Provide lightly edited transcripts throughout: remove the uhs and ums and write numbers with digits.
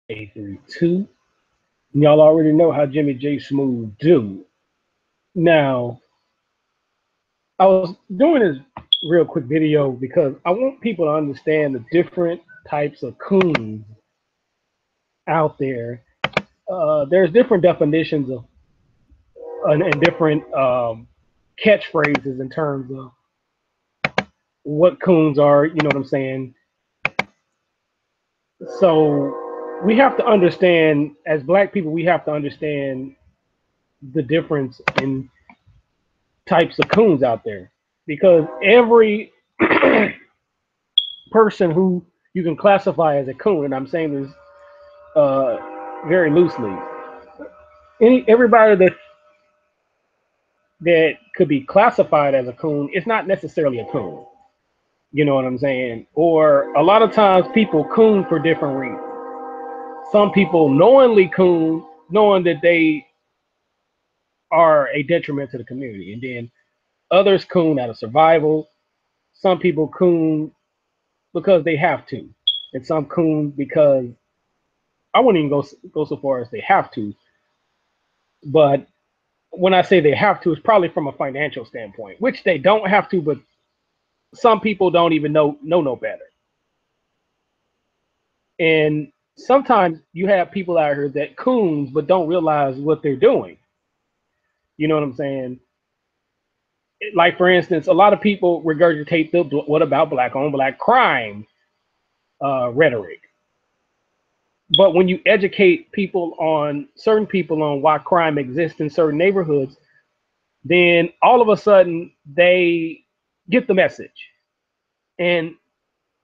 832. Y'all already know how Jimmy J Smooth do. Now, I was doing this real quick video because I want people to understand the different types of coons out there. There's different definitions of and different catchphrases in terms of what coons are. You know what I'm saying? So we have to understand, as black people, we have to understand the difference in types of coons out there because every person who you can classify as a coon, and I'm saying this uh, very loosely, everybody that could be classified as a coon, it's not necessarily a coon. You know what I'm saying? Or a lot of times people coon for different reasons. Some people knowingly coon, knowing that they are a detriment to the community, and then others coon out of survival. Some people coon because they have to, and some coon because I wouldn't even go so far as they have to. But when I say they have to, it's probably from a financial standpoint, which they don't have to, but some people don't even know no better. And sometimes you have people out here that coons but don't realize what they're doing. You know what I'm saying? Like for instance, a lot of people regurgitate the "what about black on black crime" rhetoric. But when you educate certain people on why crime exists in certain neighborhoods, then all of a sudden they get the message, and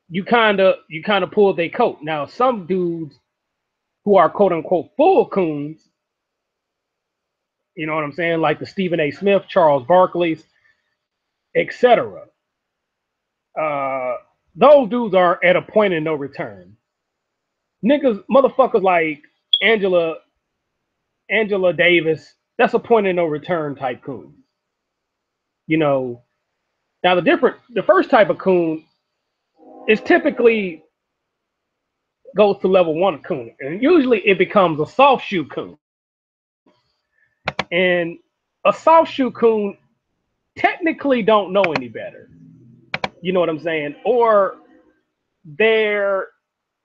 you kind of pull their coat. Now, some dudes who are quote unquote full coons, you know what I'm saying, like the Stephen A. Smith, Charles Barkley's, etc. Uh, those dudes are at a point in no return. Niggas, motherfuckers like Angela Angela Davis, that's a point in no return type coon. You know, now the first type of coon is typically goes to level one of coon, and usually it becomes a soft shoe coon. And a soft shoe coon technically don't know any better. You know what I'm saying? Or they're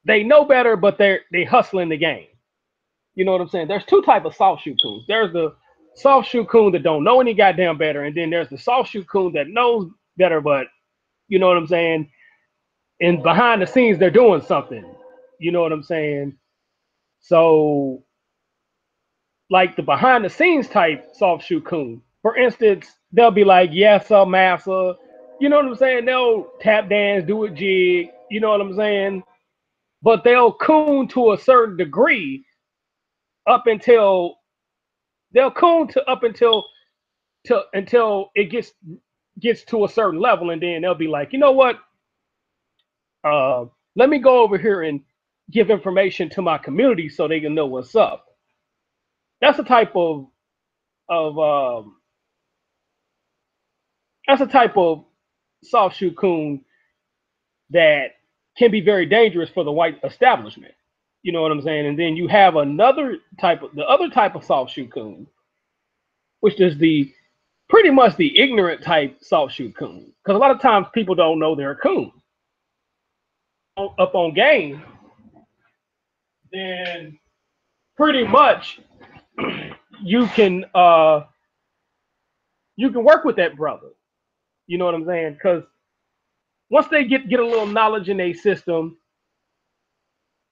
they know better, but they hustling the game. You know what I'm saying? There's two type of soft shoe coons. There's the soft shoe coon that don't know any goddamn better, and then there's the soft shoe coon that knows better, but you know what I'm saying? And behind the scenes, they're doing something. You know what I'm saying? So, like the behind the scenes type soft shoe coon, for instance, they'll be like, yes, sir, massa. You know what I'm saying? They'll tap dance, do a jig. You know what I'm saying? But they'll coon to a certain degree up until they'll coon to up until it gets to a certain level, and then they'll be like, you know what? Uh, Let me go over here and give information to my community so they can know what's up. That's a type of that's a type of soft shoe coon that can be very dangerous for the white establishment. You know what I'm saying? And then you have the other type of soft shoe coon, which is the pretty much the ignorant type soft shoe coon. Because a lot of times people don't know they're a coon. Up on game, then pretty much you can uh you can work with that brother. You know what I'm saying? Because once they get a little knowledge in a system,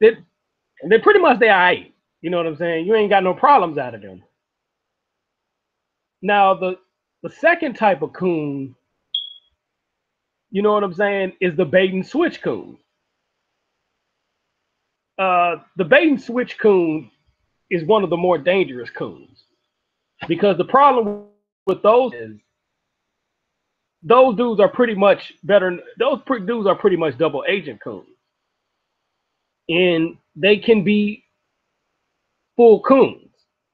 that they pretty much they are right. You know what I'm saying? You ain't got no problems out of them. Now the second type of coon, you know what I'm saying, is the bait and switch coon. The bait and switch coon is one of the more dangerous coons because the problem with those is those dudes are pretty much better. Dudes are pretty much double agent coons, and they can be full coons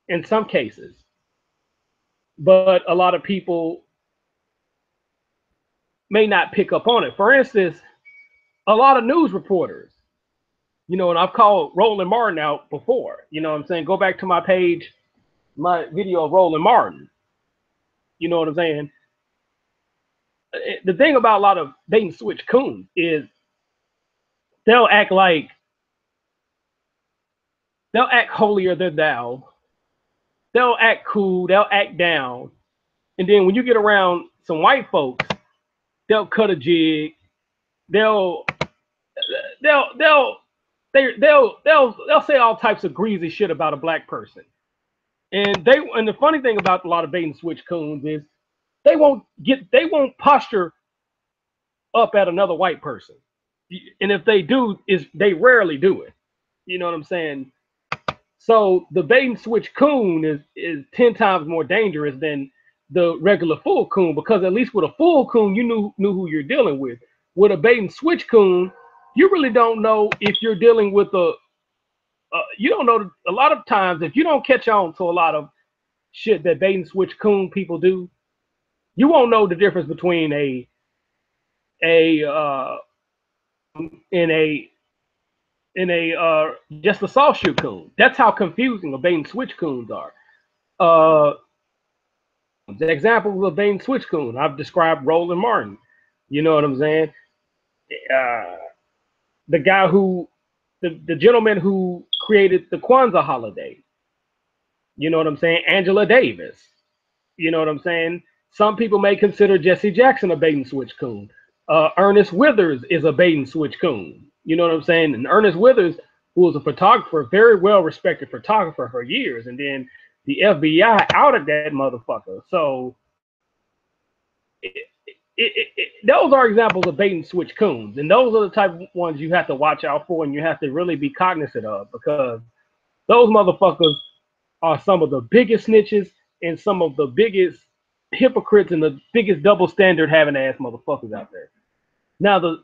in some cases. But a lot of people may not pick up on it. For instance, a lot of news reporters You know, and I've called Roland Martin out before. You know what I'm saying? Go back to my page, my video of Roland Martin. You know what I'm saying? The thing about a lot of bait and switch coons is they'll act like they'll act holier than thou. They'll act cool. They'll act down. And then when you get around some white folks, they'll cut a jig. They'll they'll they'll they'll say all types of greasy shit about a black person. And the funny thing about a lot of bait and switch coons is they won't posture up at another white person. And if they do, is they rarely do it. You know what I'm saying? So the bait and switch coon is 10 times more dangerous than the regular full coon, because at least with a full coon you knew who you're dealing with. With a bait and switch coon, you really don't know if you're dealing with you don't know a lot of times if you don't catch on to a lot of shit that bait and switch coon people do, you won't know the difference between a in a just a soft shoe coon. That's how confusing a bait and switch coons are. Uh, the example of a bait and switch coon, I've described Roland Martin. You know what I'm saying? Uh, the guy who, the gentleman who created the Kwanzaa holiday. You know what I'm saying? Angela Davis. You know what I'm saying? Some people may consider Jesse Jackson a bait and switch coon. Ernest Withers is a bait and switch coon. You know what I'm saying? And Ernest Withers, who was a photographer, very well respected photographer for years, and then the FBI outed that motherfucker. So those are examples of bait and switch coons, and those are the type of ones you have to watch out for, and you have to really be cognizant of, because those motherfuckers are some of the biggest snitches and some of the biggest hypocrites and the biggest double standard having ass motherfuckers out there. Now the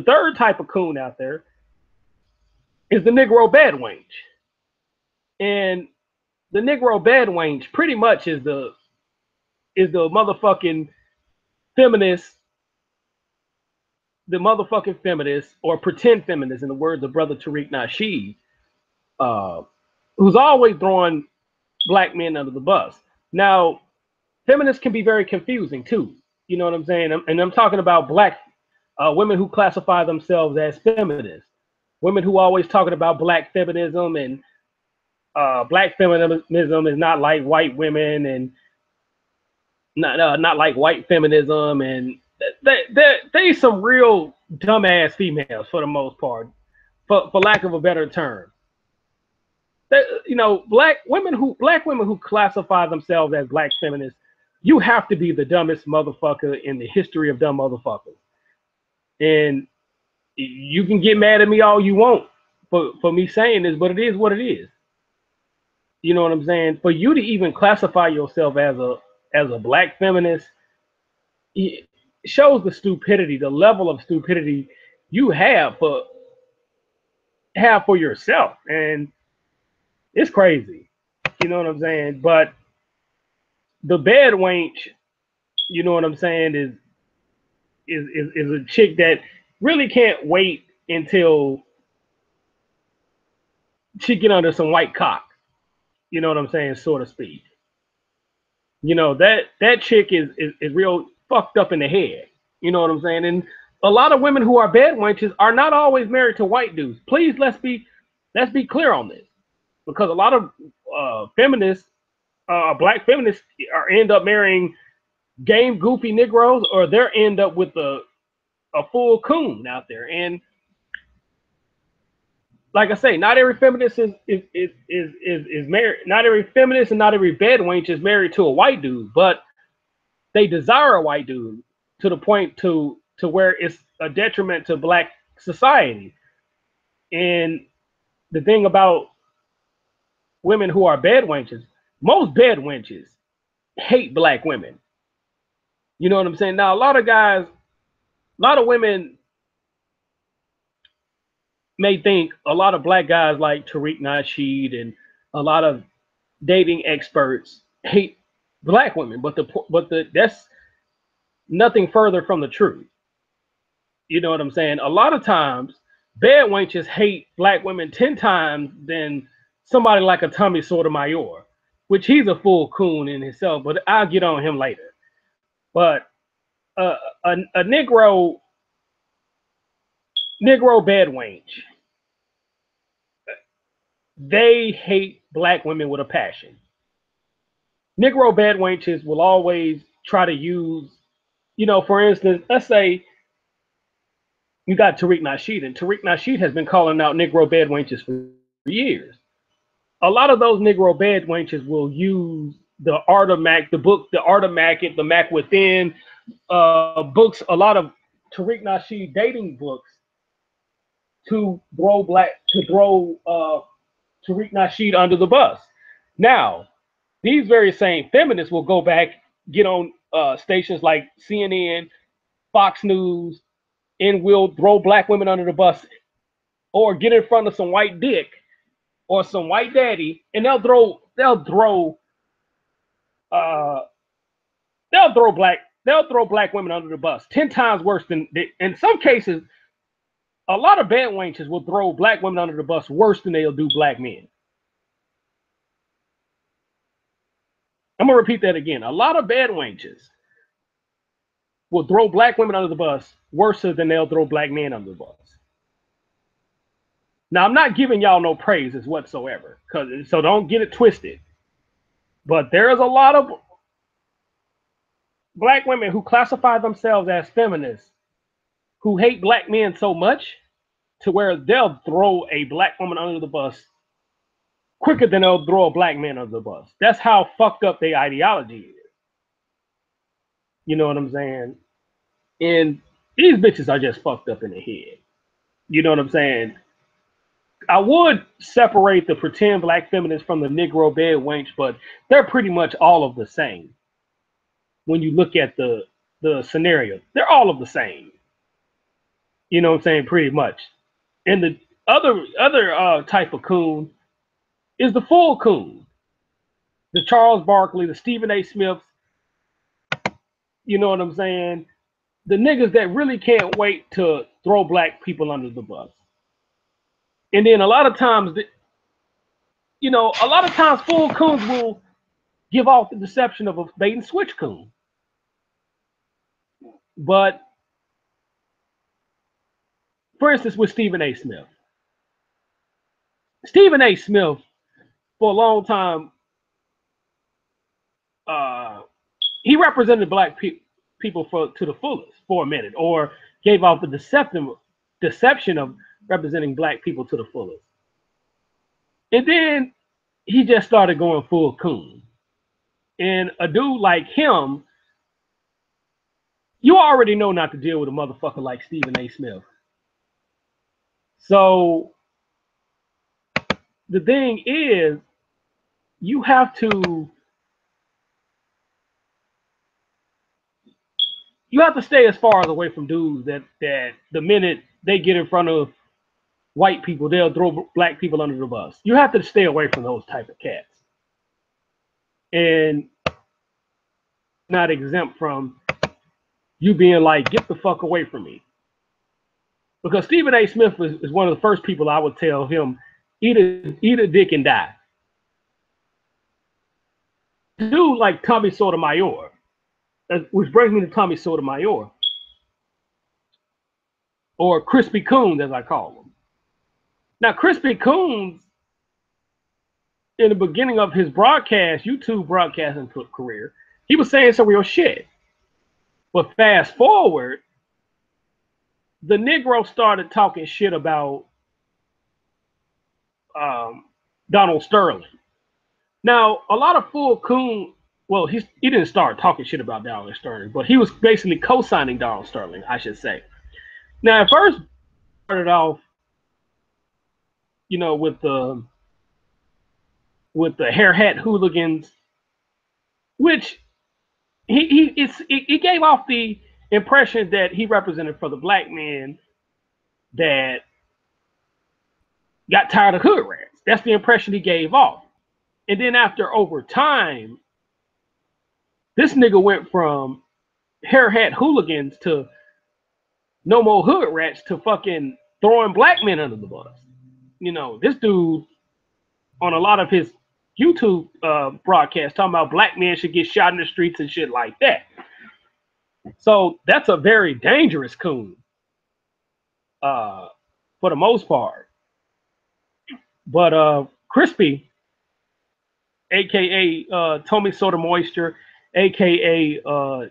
third type of coon out there is the Negro bad wench. And the Negro bad wench pretty much is the motherfucking feminist, the motherfucking feminist or pretend feminist, in the words of Brother Tariq Nasheed, uh, who's always throwing black men under the bus. Now, feminists can be very confusing too. You know what I'm saying? And I'm talking about black women who classify themselves as feminists, women who are always talking about black feminism, and black feminism is not like white women, and not like white feminism, and they some real dumbass females for the most part, for lack of a better term. You know, black women who classify themselves as black feminists, you have to be the dumbest motherfucker in the history of dumb motherfuckers. And you can get mad at me all you want for me saying this, but it is what it is. You know what I'm saying? For you to even classify yourself as a black feminist, it shows the stupidity, the level of stupidity you have for yourself, and it's crazy. You know what I'm saying? But the bad wench, you know what I'm saying, is a chick that really can't wait until she get under some white cock. You know what I'm saying, so to speak. You know, that chick is real fucked up in the head. You know what I'm saying? And a lot of women who are bad wenches are not always married to white dudes. Please, let's be clear on this, because a lot of feminists, black feminists, end up marrying game goofy Negroes, or they end up with a full coon out there. And like I say, not every feminist is married. Not every feminist and not every bad wench is married to a white dude, but they desire a white dude to the point to where it's a detriment to black society. And the thing about women who are bad wenches, most bad wenches hate black women. You know what I'm saying? Now, a lot of women may think a lot of black guys like Tariq Nasheed and a lot of dating experts hate black women, but that's nothing further from the truth. You know what I'm saying? A lot of times Bad wenches hate black women 10 times than somebody like a Tommy Sotomayor, which he's a full coon in himself, but I'll get on him later. But a Negro bad wench, they hate black women with a passion. Negro bad wenches will always try to use, for instance, let's say you got Tariq Nasheed, and Tariq Nasheed has been calling out Negro bad wenches for years. A lot of those Negro bad wenches will use the Art of Mac, the book, the Art of Mac, the Mac Within, books, a lot of Tariq Nasheed dating books to throw Tariq Nasheed under the bus. Now, these very same feminists will go back, get on stations like CNN, Fox News, and will throw black women under the bus, or get in front of some white dick or some white daddy, and uh, they'll throw black women under the bus 10 times worse than in some cases. A lot of bad wenches will throw black women under the bus worse than they'll do black men. I'm gonna repeat that again. A lot of bad wenches will throw black women under the bus worse than they'll throw black men under the bus. Now, I'm not giving y'all no praises whatsoever, so don't get it twisted. But there is a lot of black women who classify themselves as feminists who hate black men so much to where they'll throw a black woman under the bus quicker than they'll throw a black man under the bus. That's how fucked up their ideology is. You know what I'm saying? And these bitches are just fucked up in the head. You know what I'm saying? I would separate the pretend black feminists from the Negro bed wench, but they're pretty much all of the same. When you look at the scenario, they're all of the same. You know what I'm saying? Pretty much. And the other type of coon is the full coon. The Charles Barkley, the Stephen A. Smiths, you know what I'm saying? The niggas that really can't wait to throw black people under the bus. And then a lot of times, full coons will give off the deception of a bait and switch coon. But for instance, with Stephen A. Smith, Stephen A. Smith, for a long time, he represented black people to the fullest for a minute, or gave off the deception of representing black people to the fullest. And then he just started going full coon. And a dude like him, you already know not to deal with a motherfucker like Stephen A. Smith. So the thing is, you have to stay as far as away from dudes that the minute they get in front of white people, they'll throw black people under the bus. You have to stay away from those type of cats. And not exempt from you being like, get the fuck away from me. Because Stephen A. Smith is one of the first people I would tell him, eat a dick and die. Dude like Tommy Sotomayor, which brings me to Tommy Sotomayor, or Crispy Coons as I call him. Now, Crispy Coons, in the beginning of his YouTube broadcasting career, he was saying some real shit. But fast forward, the Negro started talking shit about Donald Sterling. Now, a lot of full coon, well, he didn't start talking shit about Donald Sterling, but he was basically co-signing Donald Sterling, I should say. Now, at first, started off, with the hair hat hooligans, which he gave off the impression that he represented for the black men that got tired of hood rats. That's the impression he gave off. And then over time, this nigga went from hair hat hooligans to no more hood rats to fucking throwing black men under the bus. This dude on a lot of his YouTube broadcasts talking about black men should get shot in the streets and shit like that. So that's a very dangerous coon, for the most part. But Crispy, aka Tommy Soda Moisture, aka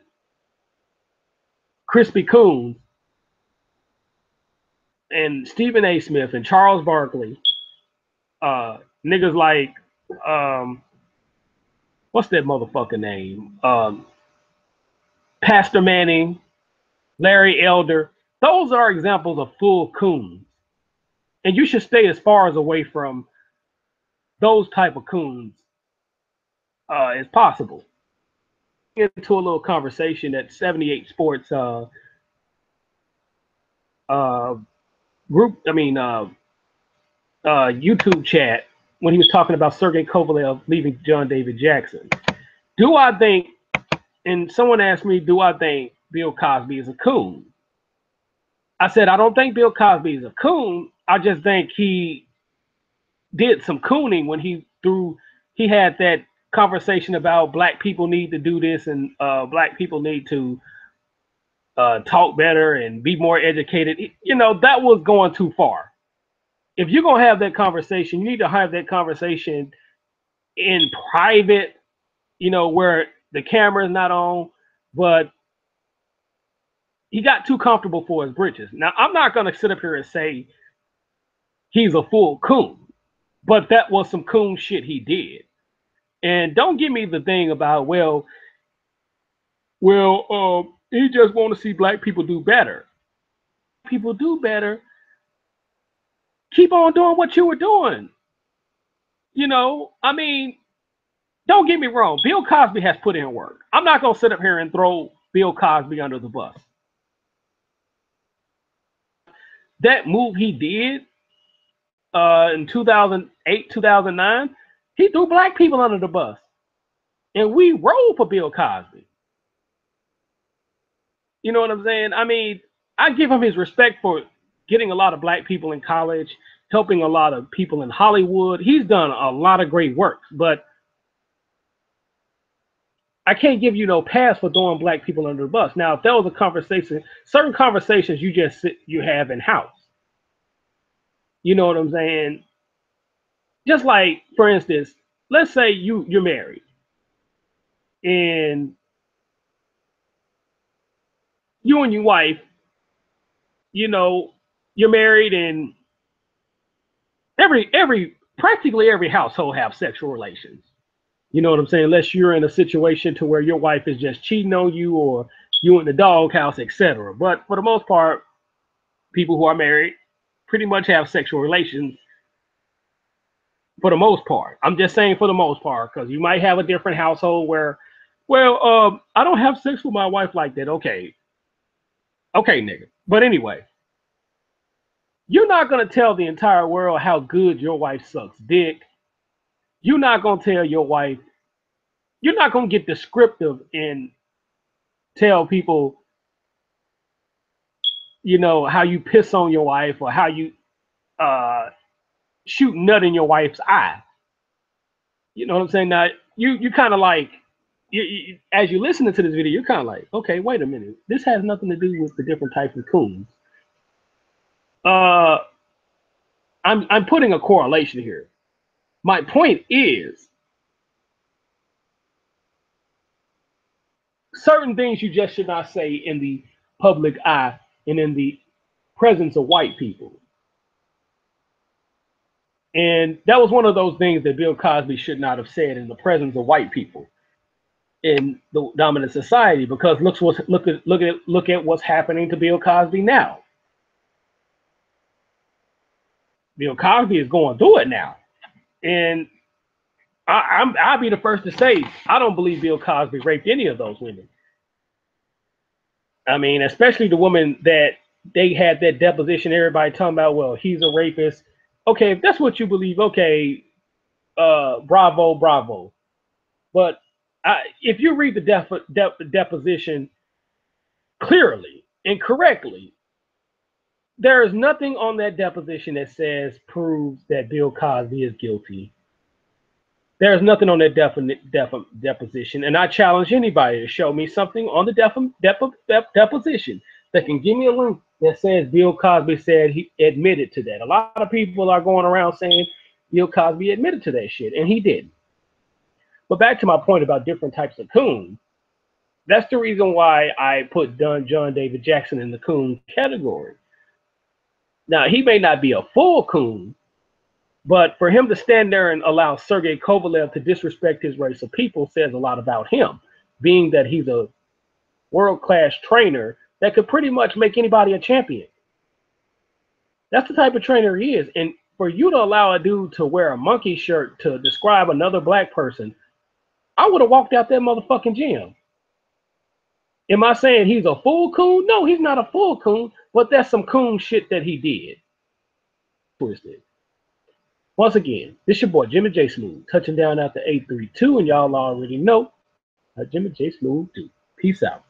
Crispy Coons, and Stephen A. Smith and Charles Barkley, niggas like what's that motherfucker name? Pastor Manning, Larry Elder. Those are examples of full coons. And you should stay as far as away from those type of coons as possible. Into a little conversation at 78 Sports group, YouTube chat when he was talking about Sergey Kovalev leaving John David Jackson. Do I think, and someone asked me, do I think Bill Cosby is a coon? I said, I don't think Bill Cosby is a coon. I just think he did some cooning when he had that conversation about black people need to do this and black people need to talk better and be more educated. That was going too far. If you're going to have that conversation, you need to have that conversation in private, where the camera is not on. But he got too comfortable for his britches. Now, I'm not going to sit up here and say he's a full coon, but that was some coon shit he did. And don't give me the thing about, he just want to see black people do better. People do better. Keep on doing what you were doing. Don't get me wrong. Bill Cosby has put in work. I'm not going to sit up here and throw Bill Cosby under the bus. That move he did in 2008, 2009, he threw black people under the bus. And we rolled for Bill Cosby. You know what I'm saying? I give him his respect for getting a lot of black people in college, helping a lot of people in Hollywood. He's done a lot of great work, but I can't give you no pass for throwing black people under the bus. Now, if that was a conversation, certain conversations you have in house. You know what I'm saying? Just like, for instance, let's say you're married and you and your wife, you're married and practically every household have sexual relations. You know what I'm saying? Unless you're in a situation to where your wife is just cheating on you or you in the doghouse, etc. But for the most part, people who are married pretty much have sexual relations for the most part. I'm just saying for the most part, because you might have a different household where, I don't have sex with my wife like that. Okay, nigga. But anyway, you're not going to tell the entire world how good your wife sucks dick. You're not going to tell your wife, you're not going to get descriptive and tell people, how you piss on your wife or how you shoot nut in your wife's eye. You know what I'm saying? Now, you kind of like, as you're listening to this video, you're kind of like, okay, wait a minute. This has nothing to do with the different types of coons. I'm putting a correlation here. My point is, certain things you just should not say in the public eye and in the presence of white people. And that was one of those things that Bill Cosby should not have said in the presence of white people in the dominant society, because look at what's happening to Bill Cosby now. Bill Cosby is going through it now, and I'll be the first to say I don't believe Bill Cosby raped any of those women. Especially the woman that they had that deposition. Everybody talking about, well, he's a rapist. Okay, if that's what you believe, okay, bravo. But if you read the deposition clearly and correctly, There is nothing on that deposition that says proves that Bill Cosby is guilty. There's nothing on that deposition, and I challenge anybody to show me something on the deposition that can give me a link that says Bill Cosby said he admitted to that. A lot of people are going around saying Bill Cosby admitted to that shit, and he didn't. But back to my point about different types of coon. That's the reason why I put John David Jackson in the coon category. Now, he may not be a full coon, but for him to stand there and allow Sergei Kovalev to disrespect his race of people says a lot about him, being that he's a world-class trainer that could pretty much make anybody a champion. That's the type of trainer he is. And for you to allow a dude to wear a monkey shirt to describe another black person, I would have walked out that motherfucking gym. Am I saying he's a full coon? No, he's not a full coon, but that's some coon shit that he did. Twisted. Once again, this your boy Jimmy J Smooth, touching down at the 832, and y'all already know how Jimmy J Smooth do. Peace out.